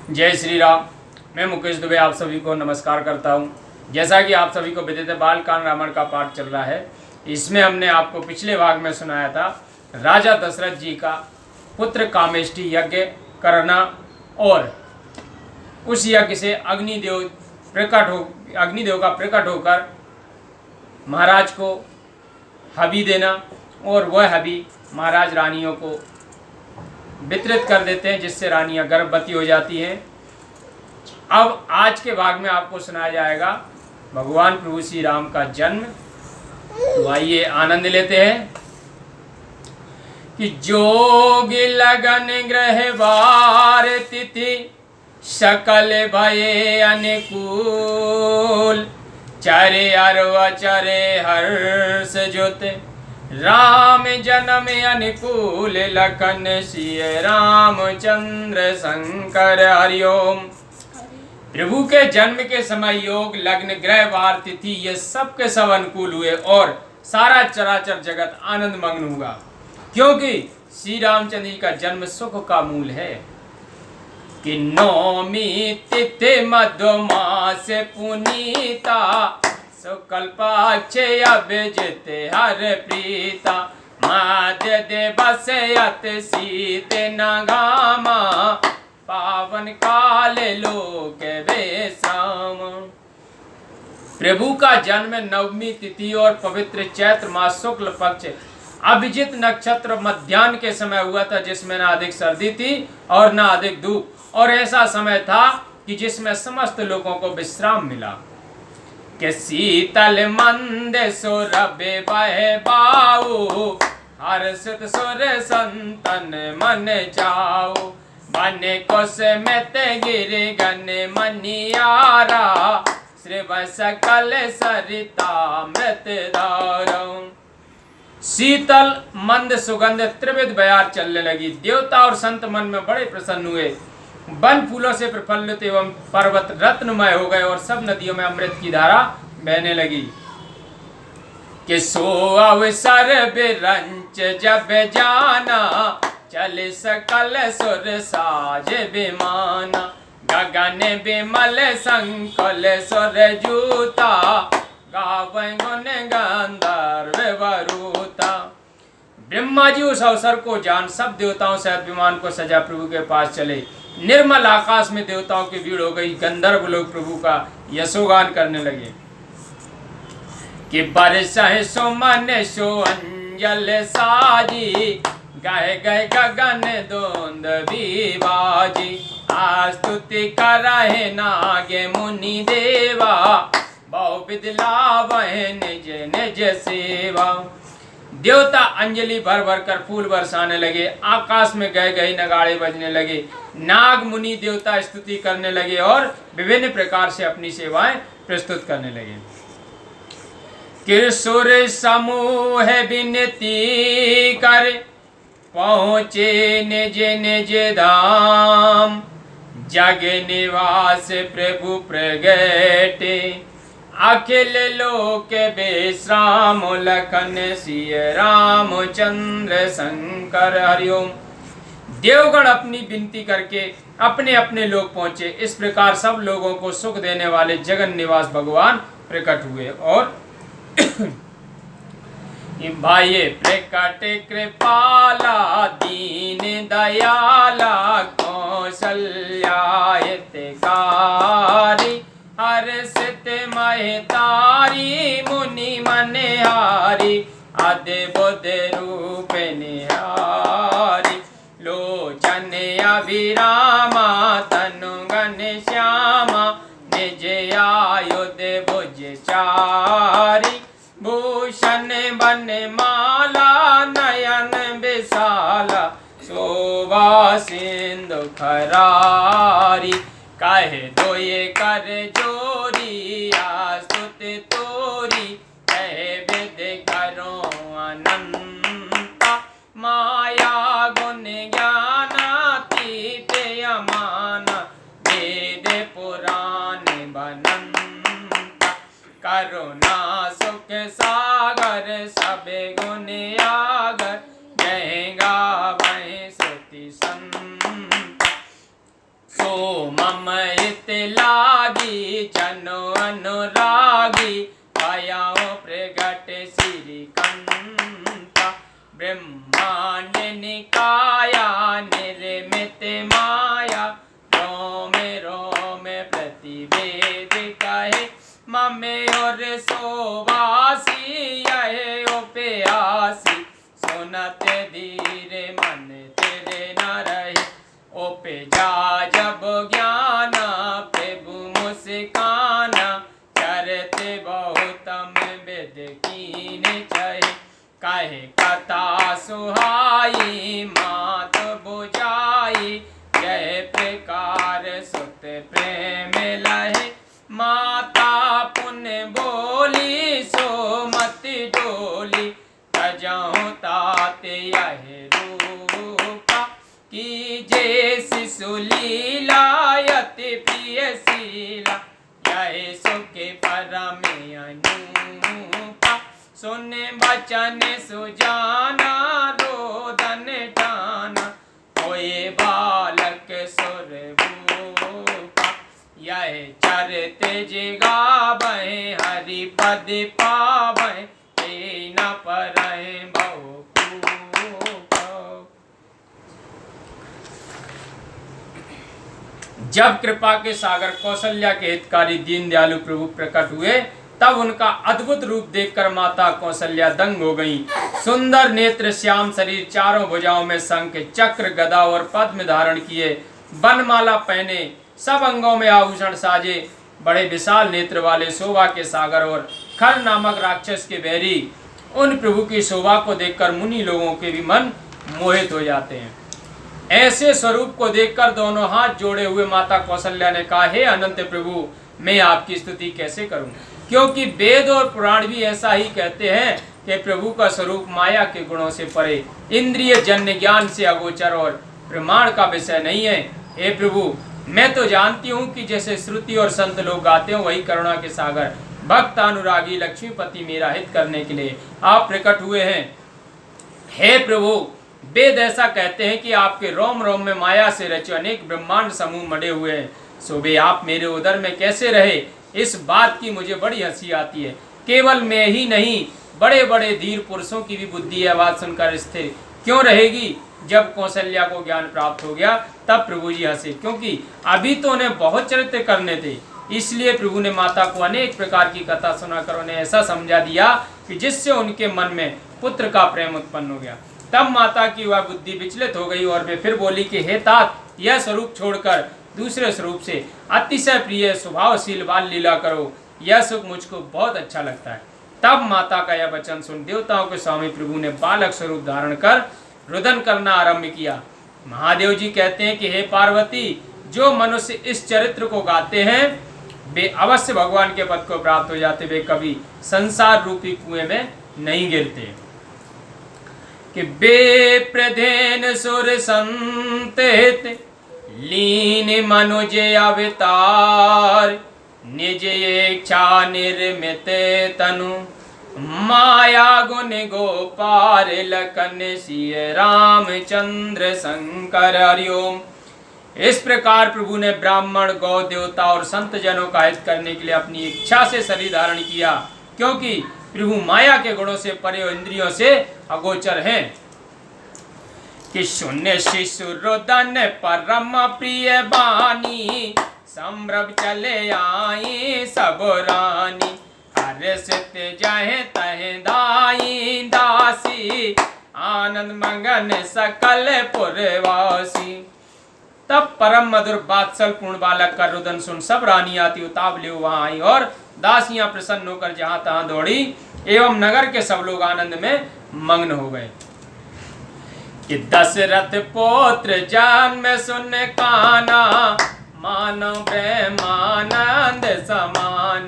जय श्री राम। मैं मुकेश दुबे आप सभी को नमस्कार करता हूं। जैसा कि आप सभी को विदित है, बालकांड रामायण का पाठ चल रहा है। इसमें हमने आपको पिछले भाग में सुनाया था राजा दशरथ जी का पुत्र कामेष्टि यज्ञ करना और उस यज्ञ से अग्निदेव का प्रकट होकर महाराज को हबी देना और वह हबी महाराज रानियों को वितरित कर देते हैं, जिससे रानियां गर्भवती हो जाती हैं। अब आज के भाग में आपको सुनाया जाएगा भगवान प्रभु श्री राम का जन्म। तो आइए आनंद लेते हैं कि जोग लगन ग्रह वार तिथि सकल भये अनुकूल, चरे अरव चरे हर्ष जुत राम जन्म अनुकूल, लखन सिय रामचंद्र शंकर हरिओम। प्रभु के जन्म के समय योग लग्न ग्रह वार तिथि ये सब के सब अनुकूल हुए और सारा चराचर जगत आनंद मग्न हुआ, क्योंकि श्री रामचंद्र जी का जन्म सुख का मूल है। कि नौमी तिथि मधुमास पुनीता, सुकल्पाक्षय अभिजित हर प्रीता, माध्य देवस यत सीत नगामा, पावन काल लोक विश्राम। प्रभु का जन्म नवमी तिथि और पवित्र चैत्र मास शुक्ल पक्ष अभिजित नक्षत्र मध्याह्न के समय हुआ था, जिसमें ना अधिक सर्दी थी और ना अधिक धूप, और ऐसा समय था कि जिसमें समस्त लोगों को विश्राम मिला। के शीतल मंद सुरभि बह बाऊ, हर्षित सुर संतन मन जाओ, बन कुश में गिर गन मनियारा, श्री सकल सरिता मृत धारो। शीतल मंद सुगंध त्रिविध बयार चलने लगी। देवता और संत मन में बड़े प्रसन्न हुए। वन फूलों से प्रफुल्लित एवं पर्वत रत्नमय हो गए और सब नदियों में अमृत की धारा बहने लगी। कि सो अवसर बिरंच जब जाना, चल सकल सुर साज विमाना, गगन विमल संकल सुर जूता, गावै गुण गंधर्व वरूता। ब्रह्मा जी उस अवसर को जान सब देवताओं सहित विमान को सजा प्रभु के पास चले। निर्मल आकाश में देवताओं की भीड़ हो गई। गंधर्व लोग प्रभु का यशोगान करने लगे। कि बरसहि सुमन सो अंजल साजी, गए गए गगन दोंद विवाजी, आस्तुति करहि नागे मुनि देवा, बहुविध लावहि निज निज सेवा। देवता अंजलि भर भर कर फूल बरसाने लगे। आकाश में गए गए नगाड़े बजने लगे। नाग मुनि देवता स्तुति करने लगे और विभिन्न प्रकार से अपनी सेवाएं प्रस्तुत करने लगे। किशोर समूह विनती कर, पहुँचे निज निज धाम, जग निवास प्रभु प्रगटे, अखिल लोक विश्राम, लखन सिय रामचंद्र शंकर हरिओम। देवगण अपनी विनती करके अपने अपने लोक पहुंचे। इस प्रकार सब लोगों को सुख देने वाले जगन निवास भगवान प्रकट हुए। और भाई प्रकट कृपाला दीन दयाला, कौशल्या हितकारी, हर्षित महतारी, मुनि मनहारी, अद्भुत रूप निहारी, लोचन अभिरामा, तनु घन श्यामा, निज आयुध भुज चारी, भूषण बन माला, नयन विशाला, शोभा सिंधु खरारी, कहे दो ये कर जोरी, स्तुति तोरी, कहे विद करो अनंता, माया गुण ज्ञानातीत अमाना, वेद पुराण बनंता, करुणा सुख सागर, सब गुण आगर, गहेगा वह श्रुति संता। ममहित लागी जनो अनुरागी कायाओ प्रगट श्री कंता ब्रह्मांड निकाया निर्मित माया रोम रोम प्रतिवेद कहे ममे और सोवासी यह उपयासी सुनत धीरे मन तेरे न रहे ओपे जा जब ज्ञाना प्रभु मुस्काना चरते बहुतम वेद कीन चहे काहे कथा सुहाई मात बुझाई जय प्रकार सुत प्रेम लहे माता पुण्य बोली सो मत डोली तजाऊं ताते यह रूपा की जे शिशु लीला यति प्रिय शीला यह सुखे परम अनुपा सुन बचन सुजाना रोदन ठाना होए बालक सुर भूपा यह चरत जिगावै हरि पद पावै ते न परहि बहु जब कृपा के सागर कौशल्या के हितकारी दीन दयालु प्रभु प्रकट हुए तब उनका अद्भुत रूप देखकर माता कौशल्या दंग हो गईं। सुंदर नेत्र, श्याम शरीर, चारों भुजाओं में शंख चक्र गदा और पद्म धारण किए, बनमाला पहने, सब अंगों में आभूषण साजे, बड़े विशाल नेत्र वाले शोभा के सागर और खर नामक राक्षस के बैरी उन प्रभु की शोभा को देखकर मुनि लोगों के भी मन मोहित हो जाते हैं। ऐसे स्वरूप को देखकर दोनों हाथ जोड़े हुए माता कौशल्या ने कहा, हे अनंत प्रभु, मैं आपकी स्तुति कैसे करूं, क्योंकि वेद और पुराण भी ऐसा ही कहते हैं कि प्रभु का स्वरूप माया के गुणों से परे, इंद्रिय जन्य ज्ञान से अगोचर और प्रमाण का विषय नहीं है। हे प्रभु, मैं तो जानती हूँ कि जैसे श्रुति और संत लोग गाते हो, वही करुणा के सागर भक्त अनुरागी लक्ष्मीपति मेरा हित करने के लिए आप प्रकट हुए हैं। हे प्रभु, वेद ऐसा कहते हैं कि आपके रोम रोम में माया से रचे अनेक ब्रह्मांड समूह मड़े हुए हैं, सो वे आप मेरे उदर में कैसे रहे, इस बात की मुझे बड़ी हंसी आती है। केवल मैं ही नहीं, बड़े बड़े धीर पुरुषों की भी बुद्धि यह बात सुनकर स्थिर क्यों रहेगी। जब कौशल्या को ज्ञान प्राप्त हो गया तब प्रभु जी हंसे, क्योंकि अभी तो उन्हें बहुत चरित्र करने थे। इसलिए प्रभु ने माता को अनेक प्रकार की कथा सुनाकर उन्हें ऐसा समझा दिया कि जिससे उनके मन में पुत्र का प्रेम उत्पन्न हो गया। तब माता की वह बुद्धि विचलित हो गई और वे फिर बोली कि हे तात, यह स्वरूप छोड़कर दूसरे स्वरूप से अतिशय प्रिय स्वभावशील बाल लीला करो, यह सुख मुझको बहुत अच्छा लगता है। तब माता का यह वचन सुन देवताओं के स्वामी प्रभु ने बालक स्वरूप धारण कर रुदन करना आरंभ किया। महादेव जी कहते हैं कि हे पार्वती, जो मनुष्य इस चरित्र को गाते हैं वे अवश्य भगवान के पद को प्राप्त हो जाते, वे कभी संसार रूपी कुएं में नहीं गिरते। कि बे प्रधेन सुर संत लीन मनुज अवतार, निज इच्छा निर्मित तनु माया गुण गोपार लखन सिय रामचंद्र शंकर हरिओम। इस प्रकार प्रभु ने ब्राह्मण, गौ, देवता और संत जनों का हित करने के लिए अपनी इच्छा से शरीर धारण किया, क्योंकि प्रभु माया के गुणों से परे और इंद्रियों से अगोचर हैं। कि शून्य शिशु रुदन परम प्रिय बानी, संभ्रम चले आई सब रानी, हर्षित जहे तहे दाई दासी, आनंद मगन सकल पुरवासी। तब परम मधुर बात्सल पूर्ण बालक का रुदन सुन सब रानियां अति उतावली वहां आई और दासियां प्रसन्न होकर जहां तहां दौड़ी एवं नगर के सब लोग आनंद में मग्न हो गए। कि दशरथ पौत्र जन्म सुन काना, मानो प्रेमानंद समान,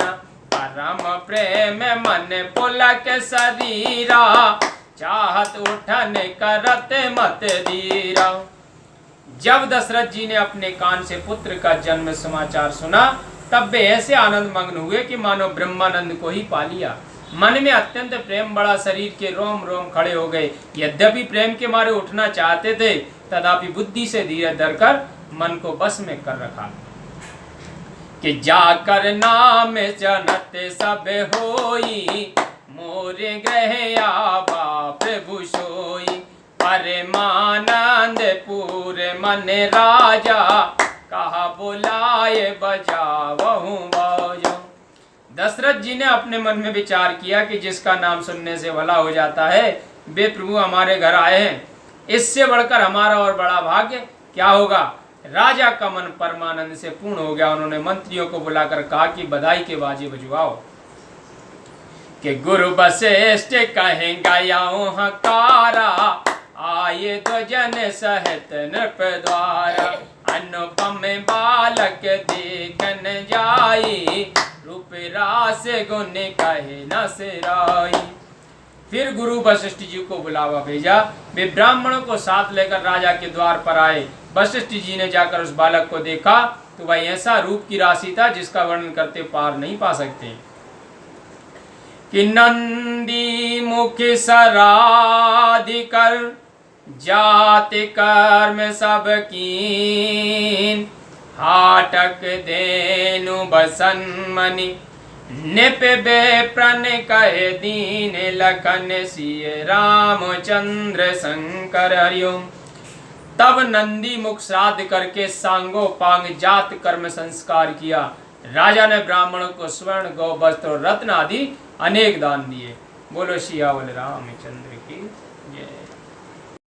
परम प्रेम मन पुलक शरीरा, चाहत उठन करत मत धीरा। जब दशरथ जी ने अपने कान से पुत्र का जन्म समाचार सुना तब वे ऐसे आनंद मग्न हुए कि मानो ब्रह्मानंद को ही पा लिया। मन में अत्यंत प्रेम बड़ा, शरीर के रोम रोम खड़े हो गए। यद्यपि प्रेम के मारे उठना चाहते थे तथापि बुद्धि से धीरे धरकर मन को बस में कर रखा कि जाकर नाम जनत सब होई, मोरे ग्रह आबा प्रभु सोई। परमानंद पूरे मन राजा, कहा बुलाए बजावहूँ बाजा। दशरथ जी ने अपने मन में विचार किया कि जिसका नाम सुनने से भला हो जाता है, वे प्रभु हमारे घर आए हैं, इससे बढ़कर हमारा और बड़ा भाग्य क्या होगा। राजा का मन परमानंद से पूर्ण हो गया। उन्होंने मंत्रियों को बुलाकर कहा कि बधाई के बाजे बजवाओ कि गुरु वशिष्ठ कहें गयाओ हकारा, आये ध्वजन सहित नृप द्वारा। अनुपम बालक देखन जाई, रूप रास गुण कहे न सिराई। फिर गुरु वशिष्ठ जी को बुलावा भेजा। वे ब्राह्मणों को साथ लेकर राजा के द्वार पर आए। वशिष्ठ जी ने जाकर उस बालक को देखा तो वह ऐसा रूप की राशि था जिसका वर्णन करते पार नहीं पा सकते। कि नंदी मुख सराधिकर, जाति कर्म सब कीन। हाटक देनु बसन मणि, निप बेप्रन कहे दीन। लखन सिय रामचंद्र शंकर हरिओम। तब नंदी मुख श्राद्ध करके सांगो पांग जात कर्म संस्कार किया। राजा ने ब्राह्मणों को स्वर्ण गौ वस्त्र और रत्न आदि अनेक दान दिए। बोलो सियावल रामचंद्र की।